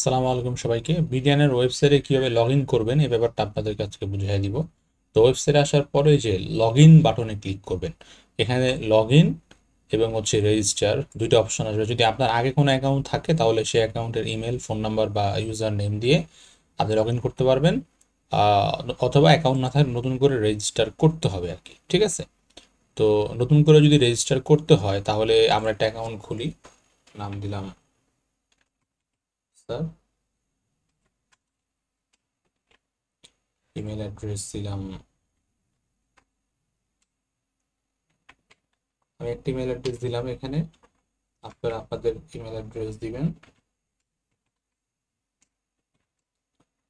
আসসালামু আলাইকুম সবাইকে। বিডিএনের ওয়েবসাইটে কিভাবে লগ ইন করবেন এই ব্যাপারটা আপনাদেরকে আজকে বুঝিয়ে দিব। তো ওয়েবসাইটে আসার পরে যে লগ ইন বাটনে ক্লিক করবেন, এখানে লগ ইন এবং হচ্ছে রেজিস্টার দুইটা অপশন আসবে। যদি আপনার আগে কোনো অ্যাকাউন্ট থাকে তাহলে সেই অ্যাকাউন্টের ইমেল, ফোন নাম্বার বা ইউজার নেম দিয়ে আপনি লগ ইন করতে পারবেন, অথবা অ্যাকাউন্ট না থাকলে নতুন করে রেজিস্টার করতে হবে আর কি। ঠিক আছে, তো নতুন করে যদি রেজিস্টার করতে হয় তাহলে আমরা একটা অ্যাকাউন্ট খুলি। নাম দিলাম স্যার, ইমেল অ্যাড্রেস দিলাম, আমি একটা ইমেল অ্যাড্রেস দিলাম এখানে, আপনারা আপনাদের ইমেল অ্যাড্রেস দিবেন।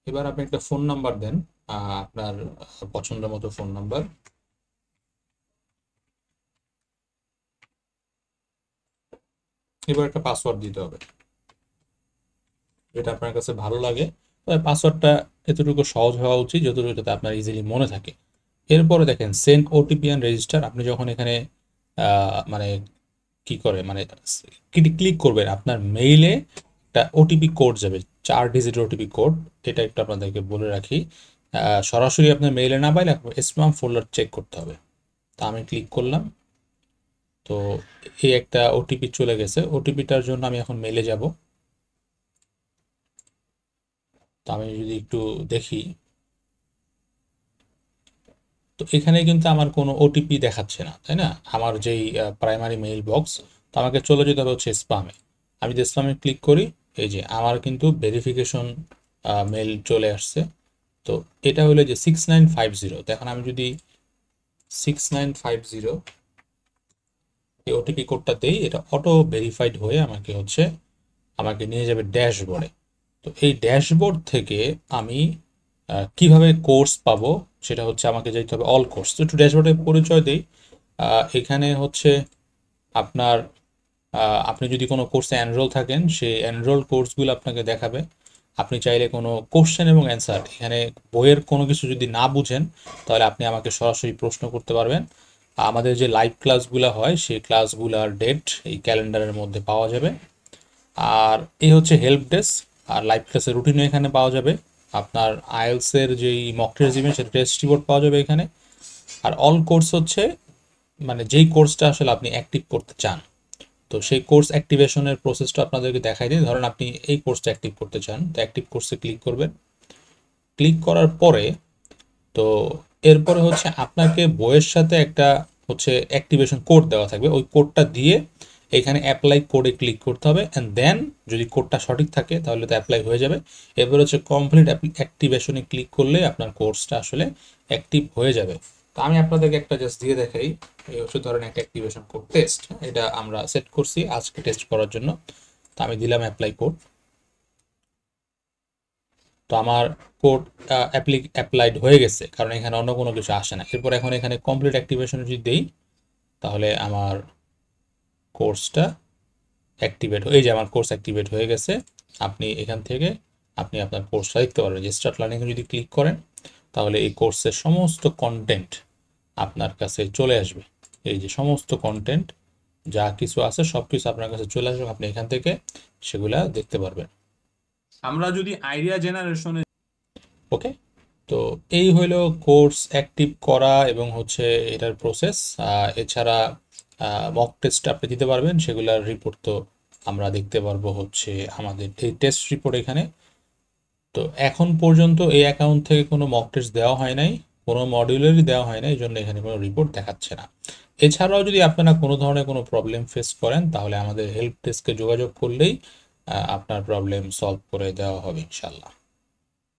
এবার আপনি একটা ফোন নাম্বার দেন, আপনার পছন্দ মতো ফোন নাম্বার। এবার একটা পাসওয়ার্ড দিতে হবে, যেটা আপনার কাছে ভালো লাগে। তবে পাসওয়ার্ডটা এতটুকু সহজ হওয়া উচিত যতটুকু যাতে আপনার ইজিলি মনে থাকে। এরপরে দেখেন সেন্ড ওটিপি অ্যান্ড রেজিস্টার। আপনি যখন এখানে মানে কি করে মানে ক্লিক করবেন, আপনার মেইলে একটা ওটিপি কোড যাবে, 4 ডিজিট ওটিপি কোড। এটা একটু আপনাদেরকে বলে রাখি, সরাসরি আপনার মেইলে না পাইলে স্প্যাম ফোল্ডার চেক করতে হবে। তা আমি ক্লিক করলাম, তো এই একটা ওটিপি চলে গেছে। ওটিপিটার জন্য আমি এখন মেইলে যাব। তো আমি যদি একটু দেখি, তো এখানে কিন্তু আমার কোনো ওটিপি দেখাচ্ছে না, তাই না? আমার যেই প্রাইমারি মেইল বক্স, তো আমাকে চলে যেতে হবে হচ্ছে স্প্যামে। আমি যদি স্প্যামে ক্লিক করি, এই যে আমার কিন্তু ভেরিফিকেশন মেল চলে আসছে। তো এটা হলো যে 6950। তো এখন আমি যদি 6950 এই ওটিপি কোডটা দেই, এটা অটো ভেরিফাইড হয়ে আমাকে নিয়ে যাবে ড্যাশবোর্ডে। তো এই ড্যাশবোর্ড থেকে আমি কিভাবে কোর্স পাবো সেটা হচ্ছে আমাকে যেতে হবে অল কোর্স। তো একটু ড্যাশবোর্ডে পরিচয় দিই। এখানে হচ্ছে আপনার আপনি যদি কোনো কোর্সে এনরোল থাকেন, সেই এনরোল কোর্সগুলো আপনাকে দেখাবে। আপনি চাইলে কোনো কোশ্চেন এবং অ্যান্সার, এখানে বইয়ের কোনো কিছু যদি না বুঝেন তাহলে আপনি আমাকে সরাসরি প্রশ্ন করতে পারবেন। আমাদের যে লাইভ ক্লাসগুলো হয় সেই ক্লাসগুলোর ডেট এই ক্যালেন্ডারের মধ্যে পাওয়া যাবে। আর এই হচ্ছে হেল্প ডেস্ক, আর লাইভ ক্লাসের রুটিনও এখানে পাওয়া যাবে। আপনার আইএলসের যেই মক টেস্ট দিবেন সেটা টেস্ট রিপোর্ট পাওয়া যাবে এখানে। আর অল কোর্স হচ্ছে মানে যেই কোর্সটা আসলে আপনি অ্যাক্টিভ করতে চান, তো সেই কোর্স অ্যাক্টিভেশনের প্রসেসটা আপনাদেরকে দেখাই দিই। ধরেন আপনি এই কোর্সটা অ্যাক্টিভ করতে চান, তো অ্যাক্টিভ কোর্সে ক্লিক করবেন। ক্লিক করার পরে তো এরপরে হচ্ছে আপনাকে বইয়ের সাথে একটা হচ্ছে অ্যাক্টিভেশন কোড দেওয়া থাকবে, ওই কোডটা দিয়ে এখানে অ্যাপ্লাই কোডে ক্লিক করতে হবে, অ্যান্ড দেন যদি কোডটা সঠিক থাকে তাহলে তো অ্যাপ্লাই হয়ে যাবে। এরপর হচ্ছে কমপ্লিট অ্যাক্টিভেশনে ক্লিক করলে আপনার কোর্সটা আসলে অ্যাক্টিভ হয়ে যাবে। তো আমি আপনাদেরকে একটা জাস্ট দিয়ে দেখাই। এই হচ্ছে ধরেন একটা অ্যাক্টিভেশন কোড টেস্ট, এটা আমরা সেট করছি আজকে টেস্ট করার জন্য। তো আমি দিলাম অ্যাপ্লাই কোড, তো আমার কোড অ্যাপ্লাইড হয়ে গেছে, কারণ এখানে অন্য কোনো কিছু আসে না। এরপর এখন এখানে কমপ্লিট অ্যাক্টিভেশন যদি দেই তাহলে আমার কোর্সটা অ্যাক্টিভেট, এই যে আমার কোর্স অ্যাক্টিভেট হয়ে গেছে। আপনি এখান থেকে আপনি আপনার কোর্সটা দেখতে পারবেন। যে স্টার্ট লার্নিংয়ে যদি ক্লিক করেন তাহলে এই কোর্সের সমস্ত কন্টেন্ট আপনার কাছে চলে আসবে। এই যে সমস্ত কন্টেন্ট যা কিছু আছে সব কিছু আপনার কাছে চলে আসবে, আপনি এখান থেকে সেগুলা দেখতে পারবেন। আমরা যদি আইডিয়া জেনারেশনে ওকে, তো এই হলো কোর্স অ্যাক্টিভ করা এবং হচ্ছে এটার প্রসেস। এছাড়া মক টেস্ট আপনি দিতে পারবেন, সেগুলোর রিপোর্ট তো আমরা দেখতে পারবো হচ্ছে আমাদের এই টেস্ট রিপোর্ট এখানে। তো এখন পর্যন্ত এই অ্যাকাউন্ট থেকে কোনো মক টেস্ট দেওয়া হয় নাই, কোনো মডিউলেরই দেওয়া হয় না, এই জন্য এখানে কোনো রিপোর্ট দেখাচ্ছে না। এছাড়াও যদি আপনারা কোনো ধরনের কোনো প্রবলেম ফেস করেন তাহলে আমাদের হেল্প ডেস্কে যোগাযোগ করলেই আপনার প্রবলেম সলভ করে দেওয়া হবে ইনশাল্লাহ।